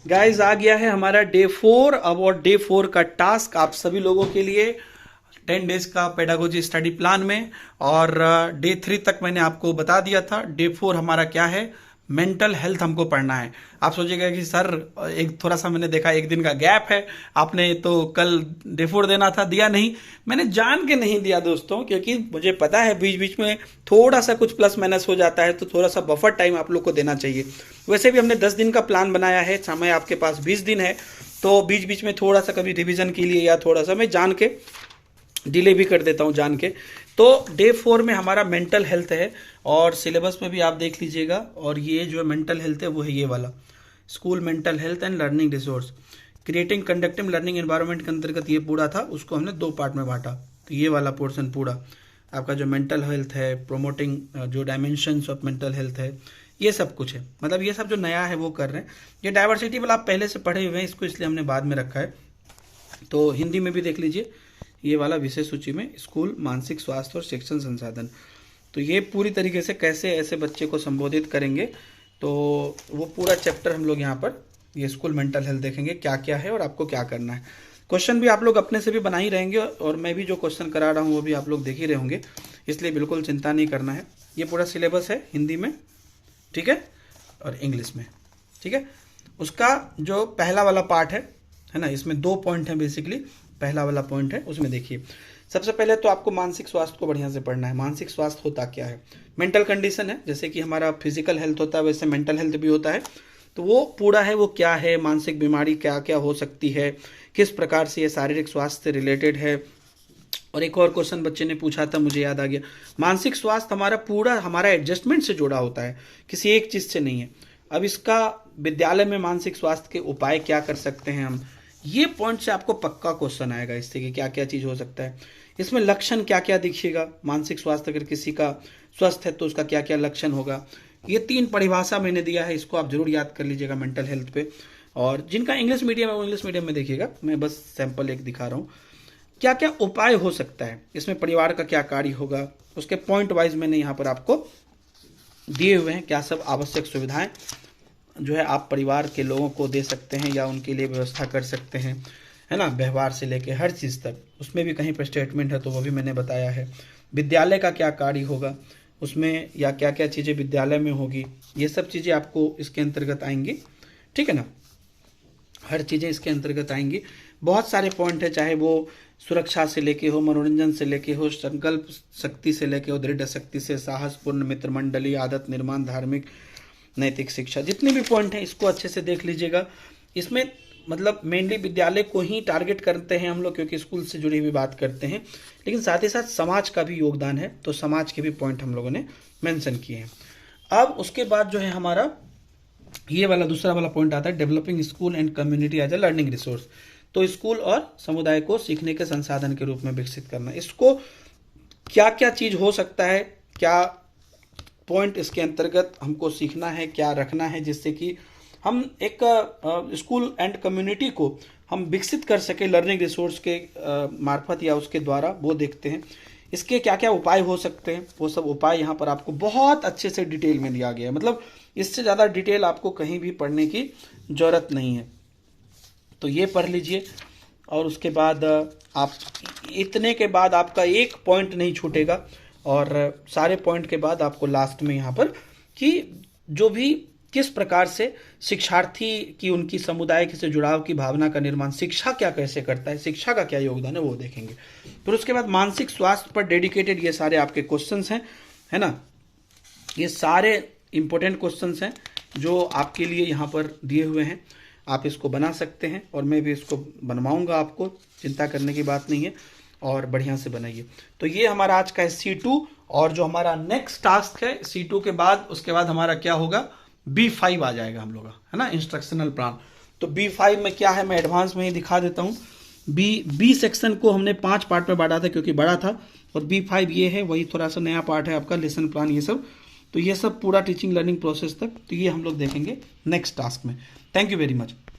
Guys आ गया है हमारा डे 4। अब और डे 4 का टास्क आप सभी लोगों के लिए 10 डेज का पेडागोजी स्टडी प्लान में। और डे 3 तक मैंने आपको बता दिया था। डे 4 हमारा क्या है, मेंटल हेल्थ हमको पढ़ना है। आप सोचिएगा कि सर एक थोड़ा सा मैंने देखा एक दिन का गैप है, आपने तो कल डे 4 देना था, दिया नहीं। मैंने जान के नहीं दिया दोस्तों, क्योंकि मुझे पता है बीच बीच में थोड़ा सा कुछ प्लस माइनस हो जाता है, तो थोड़ा सा बफर टाइम आप लोग को देना चाहिए। वैसे भी हमने 10 दिन का प्लान बनाया है, समय आपके पास 20 दिन है, तो बीच बीच में थोड़ा सा कभी रिवीजन के लिए या थोड़ा सा मैं जान के डिले भी कर देता हूँ जान के। तो डे 4 में हमारा मेंटल हेल्थ है, और सिलेबस में भी आप देख लीजिएगा। और ये जो मेंटल हेल्थ है वो है ये वाला, school mental health and learning resource creating conductive learning environment के अंतर्गत ये पूरा था। उसको हमने 2 पार्ट में बांटा। तो ये वाला पोर्शन पूरा आपका जो मेंटल हेल्थ है, प्रोमोटिंग जो डायमेंशंस ऑफ मेंटल हेल्थ है, ये सब कुछ है। मतलब ये सब जो नया है वो कर रहे हैं। ये डाइवर्सिटी वाला आप पहले से पढ़े हुए हैं, इसको इसलिए हमने बाद में रखा है। तो हिंदी में भी देख लीजिए, ये वाला विषय सूची में स्कूल मानसिक स्वास्थ्य और शिक्षण संसाधन। तो ये पूरी तरीके से कैसे ऐसे बच्चे को संबोधित करेंगे, तो वो पूरा चैप्टर हम लोग यहाँ पर ये स्कूल मेंटल हेल्थ देखेंगे, क्या क्या है और आपको क्या करना है। क्वेश्चन भी आप लोग अपने से भी बना ही रहेंगे, और मैं भी जो क्वेश्चन करा रहा हूँ वो भी आप लोग देख ही रहे होंगे, इसलिए बिल्कुल चिंता नहीं करना है। ये पूरा सिलेबस है हिंदी में, ठीक है, और इंग्लिश में, ठीक है। उसका जो पहला वाला पार्ट है ना, इसमें 2 पॉइंट है बेसिकली। पहला वाला पॉइंट है उसमें देखिए, सबसे पहले तो आपको मानसिक स्वास्थ्य को बढ़िया से पढ़ना है। मानसिक स्वास्थ्य होता क्या है, मेंटल कंडीशन है। जैसे कि हमारा फिजिकल हेल्थ होता है, वैसे मेंटल हेल्थ भी होता है। तो वो पूरा है, वो क्या है, मानसिक बीमारी क्या क्या हो सकती है, किस प्रकार से ये शारीरिक स्वास्थ्य से रिलेटेड है। और एक और क्वेश्चन बच्चे ने पूछा था, मुझे याद आ गया, मानसिक स्वास्थ्य हमारा पूरा हमारा एडजस्टमेंट से जुड़ा होता है, किसी एक चीज़ से नहीं है। अब इसका विद्यालय में मानसिक स्वास्थ्य के उपाय क्या कर सकते हैं हम, ये पॉइंट से आपको पक्का क्वेश्चन आएगा इससे कि क्या क्या चीज़ हो सकता है। इसमें लक्षण क्या क्या दिखिएगा, मानसिक स्वास्थ्य अगर किसी का स्वस्थ है तो उसका क्या क्या लक्षण होगा। ये 3 परिभाषा मैंने दिया है, इसको आप जरूर याद कर लीजिएगा मेंटल हेल्थ पे। और जिनका इंग्लिश मीडियम है वो इंग्लिश मीडियम में देखिएगा, मैं बस सैंपल एक दिखा रहा हूँ। क्या क्या उपाय हो सकता है इसमें, परिवार का क्या कार्य होगा, उसके पॉइंट वाइज मैंने यहाँ पर आपको दिए हुए हैं। क्या सब आवश्यक सुविधाएं जो है आप परिवार के लोगों को दे सकते हैं या उनके लिए व्यवस्था कर सकते हैं, है ना, व्यवहार से लेके हर चीज़ तक। उसमें भी कहीं पर स्टेटमेंट है तो वो भी मैंने बताया है। विद्यालय का क्या कार्य होगा उसमें, या क्या क्या चीज़ें विद्यालय में होगी, ये सब चीज़ें आपको इसके अंतर्गत आएंगी, ठीक है ना। हर चीज़ें इसके अंतर्गत आएंगी। बहुत सारे पॉइंट है, चाहे वो सुरक्षा से लेके हो, मनोरंजन से लेके हो, संकल्प शक्ति से लेके हो, दृढ़ शक्ति से, साहसपूर्ण मित्रमंडली, आदत निर्माण, धार्मिक नैतिक शिक्षा, जितने भी पॉइंट हैं इसको अच्छे से देख लीजिएगा। इसमें मतलब मेनली विद्यालय को ही टारगेट करते हैं हम लोग, क्योंकि स्कूल से जुड़ी हुई बात करते हैं, लेकिन साथ ही साथ समाज का भी योगदान है, तो समाज के भी पॉइंट हम लोगों ने मेंशन किए हैं। अब उसके बाद जो है हमारा ये वाला दूसरा वाला पॉइंट आता है, developing school and community as a learning resource. तो स्कूल और समुदाय को सीखने के संसाधन के रूप में विकसित करना। इसको क्या क्या चीज़ हो सकता है, क्या पॉइंट इसके अंतर्गत हमको सीखना है, क्या रखना है, जिससे कि हम एक स्कूल एंड कम्युनिटी को हम विकसित कर सके लर्निंग रिसोर्स के मार्फत या उसके द्वारा, वो देखते हैं। इसके क्या क्या उपाय हो सकते हैं, वो सब उपाय यहाँ पर आपको बहुत अच्छे से डिटेल में दिया गया है। मतलब इससे ज़्यादा डिटेल आपको कहीं भी पढ़ने की ज़रूरत नहीं है। तो ये पढ़ लीजिए, और उसके बाद आप इतने के बाद आपका एक पॉइंट नहीं छूटेगा, और सारे पॉइंट के बाद आपको लास्ट में यहाँ पर कि जो भी किस प्रकार से शिक्षार्थी की उनकी समुदाय से जुड़ाव की भावना का निर्माण, शिक्षा क्या कैसे करता है, शिक्षा का क्या योगदान है, वो देखेंगे। फिर उसके बाद मानसिक स्वास्थ्य पर डेडिकेटेड ये सारे आपके क्वेश्चंस हैं, है ना। ये सारे इंपॉर्टेंट क्वेश्चंस हैं जो आपके लिए यहाँ पर दिए हुए हैं। आप इसको बना सकते हैं, और मैं भी इसको बनवाऊंगा, आपको चिंता करने की बात नहीं है, और बढ़िया से बनाइए। तो ये हमारा आज का है C2, और जो हमारा नेक्स्ट टास्क है C2 के बाद, उसके बाद हमारा क्या होगा, B5 आ जाएगा हम लोग का, है ना, इंस्ट्रक्शनल प्लान। तो B5 में क्या है मैं एडवांस में ही दिखा देता हूँ। बी सेक्शन को हमने 5 पार्ट में बांटा था क्योंकि बड़ा था, और B5 ये है, वही थोड़ा सा नया पार्ट है आपका, लेसन प्लान ये सब। तो ये सब पूरा टीचिंग लर्निंग प्रोसेस तक, तो ये हम लोग देखेंगे नेक्स्ट टास्क में। Thank you very much.